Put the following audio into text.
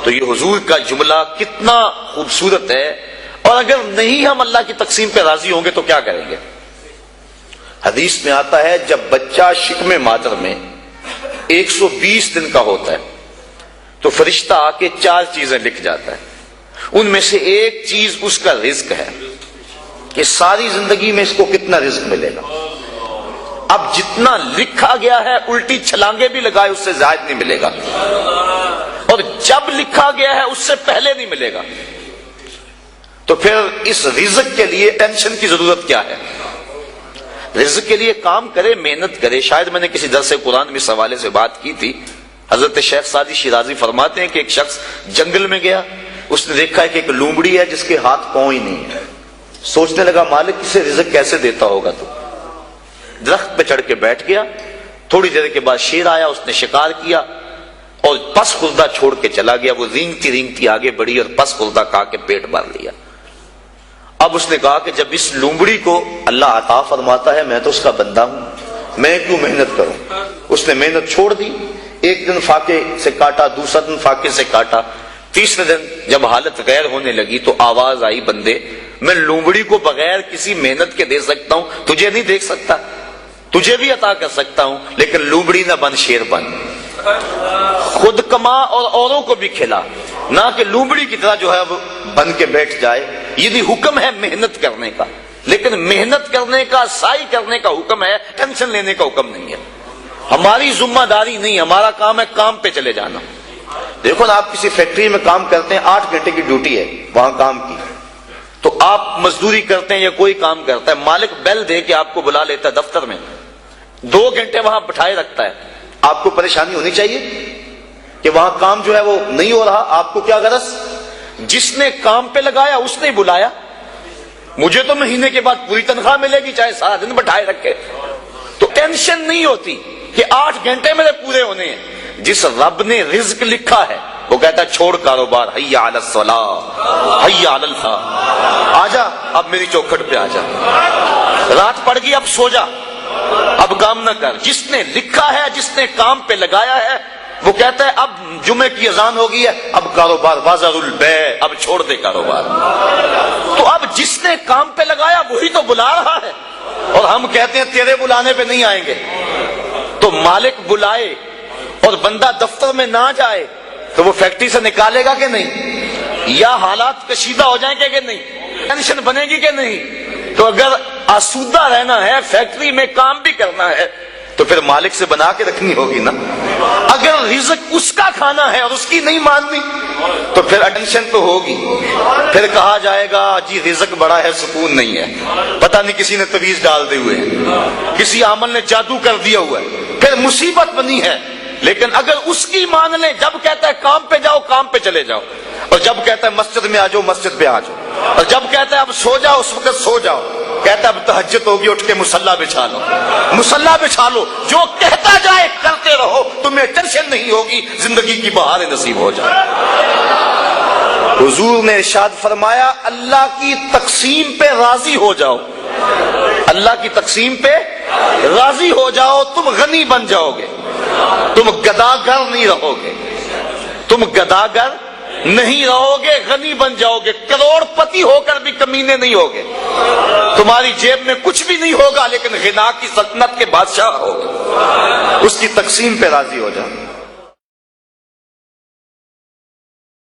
تو یہ حضور کا جملہ کتنا خوبصورت ہے، اور اگر نہیں ہم اللہ کی تقسیم پہ راضی ہوں گے تو کیا کریں گے؟ حدیث میں آتا ہے جب بچہ شکم مادر میں 120 دن کا ہوتا ہے تو فرشتہ آ کے 4 چیزیں لکھ جاتا ہے، ان میں سے ایک چیز اس کا رزق ہے کہ ساری زندگی میں اس کو کتنا رزق ملے گا۔ اب جتنا لکھا گیا ہے الٹی چھلانگے بھی لگائے اس سے زائد نہیں ملے گا، اور جب لکھا گیا ہے اس سے پہلے نہیں ملے گا۔ تو پھر اس رزق کے لیے ٹینشن کی ضرورت کیا ہے؟ رزق کے لیے کام کرے، محنت کرے۔ شاید میں نے کسی درس قرآن میں اس حوالے سے بات کی تھی۔ حضرت شیخ سعدی شیرازی فرماتے ہیں کہ ایک شخص جنگل میں گیا، اس نے دیکھا ہے کہ ایک لومڑی ہے جس کے ہاتھ پاؤں ہی نہیں ہے۔ سوچنے لگا مالک اسے رزق کیسے دیتا ہوگا، تو درخت پہ چڑھ کے بیٹھ گیا۔ تھوڑی دیر کے بعد شیر آیا، اس نے شکار کیا اور پس خوردہ چھوڑ کے چلا گیا۔ وہ رینگتی رینگتی آگے بڑھی اور پس خوردہ کھا کے پیٹ بھر لیا۔ اب اس نے کہا کہ جب اس لومڑی کو اللہ عطا فرماتا ہے میں تو اس کا بندہ ہوں، میں کیوں محنت کروں؟ اس نے محنت چھوڑ دی۔ ایک دن فاقے سے کاٹا، دوسرا دن فاقے سے کاٹا، تیسرے دن جب حالت غیر ہونے لگی تو آواز آئی بندے میں لومڑی کو بغیر کسی محنت کے دے سکتا ہوں، تجھے نہیں دیکھ سکتا، تجھے بھی عطا کر سکتا ہوں، لیکن لومڑی نہ بن، شیر بن، خود کما اور اوروں کو بھی کھلا، نہ کہ لومڑی کی طرح جو ہے وہ بن کے بیٹھ جائے۔ یہ بھی حکم ہے محنت کرنے کا، لیکن محنت کرنے کا، سعی کرنے کا حکم ہے، ٹینشن لینے کا حکم نہیں ہے۔ ہماری ذمہ داری نہیں، ہمارا کام ہے کام پہ چلے جانا۔ دیکھو نا، آپ کسی فیکٹری میں کام کرتے ہیں، 8 گھنٹے کی ڈیوٹی ہے وہاں کام کی، تو آپ مزدوری کرتے ہیں یا کوئی کام کرتا ہے، مالک بیل دے کے آپ کو بلا لیتا ہے دفتر میں، 2 گھنٹے وہاں بٹھائے رکھتا ہے، آپ کو پریشانی ہونی چاہیے کہ وہاں کام جو ہے وہ نہیں ہو رہا؟ آپ کو کیا غرض؟ جس نے کام پہ لگایا اس نے بلایا، مجھے تو مہینے کے بعد پوری تنخواہ ملے گی چاہے سارا دن بٹھائے رکھے۔ تو ٹینشن نہیں ہوتی کہ 8 گھنٹے میرے پورے ہونے ہیں۔ جس رب نے رزق لکھا ہے وہ کہتا ہے چھوڑ کاروبار، حیا علی الصلاۃ، حیا علی الفلاح، آجا اب میری چوکھٹ پہ آجا، رات پڑ گئی اب سو جا، اب کام نہ کر۔ جس نے لکھا ہے، جس نے کام پہ لگایا ہے، وہ کہتا ہے اب جمعے کی اذان ہو گئی ہے، اب کاروبار وازر البیع، اب چھوڑ دے کاروبار۔ تو اب جس نے کام پہ لگایا وہی تو بلا رہا ہے، اور ہم کہتے ہیں تیرے بلانے پہ نہیں آئیں گے۔ تو مالک بلائے اور بندہ دفتر میں نہ جائے تو وہ فیکٹری سے نکالے گا کہ نہیں؟ یا حالات کشیدہ ہو جائیں گے کہ نہیں؟ ٹینشن بنے گی کہ نہیں؟ تو اگر آسودہ رہنا ہے، فیکٹری میں کام بھی کرنا ہے، تو پھر مالک سے بنا کے رکھنی ہوگی نا۔ اگر رزق اس کا کھانا ہے اور اس کی نہیں ماننی تو پھر اٹینشن تو ہوگی، پھر کہا جائے گا جی رزق بڑا ہے سکون نہیں ہے، پتہ نہیں کسی نے تویز ڈال دے ہوئے ہیں، کسی عمل نے جادو کر دیا ہوا ہے، پھر مصیبت بنی ہے۔ لیکن اگر اس کی مان لیں، جب کہتا ہے کام پہ جاؤ کام پہ چلے جاؤ، اور جب کہتا ہے مسجد میں آ جاؤ مسجد پہ آ جاؤ، اور جب کہتا ہے اب سو جاؤ اس وقت سو جاؤ، کہتا ہے اب تہجد ہوگی اٹھ کے مصلی بچھا لو، مصلی بچھا لو، جو کہتا جائے کرتے رہو، تمہیں ٹینشن نہیں ہوگی، زندگی کی بہار نصیب ہو جائے۔ حضور نے ارشاد فرمایا اللہ کی تقسیم پہ راضی ہو جاؤ، اللہ کی تقسیم پہ راضی ہو جاؤ، تم غنی بن جاؤ گے، تم گداگر نہیں رہو گے، تم گداگر نہیں رہو گے، غنی بن جاؤ گے، کروڑ پتی ہو کر بھی کمینے نہیں ہوگے، تمہاری جیب میں کچھ بھی نہیں ہوگا لیکن غنا کی سلطنت کے بادشاہ ہوگے۔ اس کی تقسیم پہ راضی ہو جاؤ۔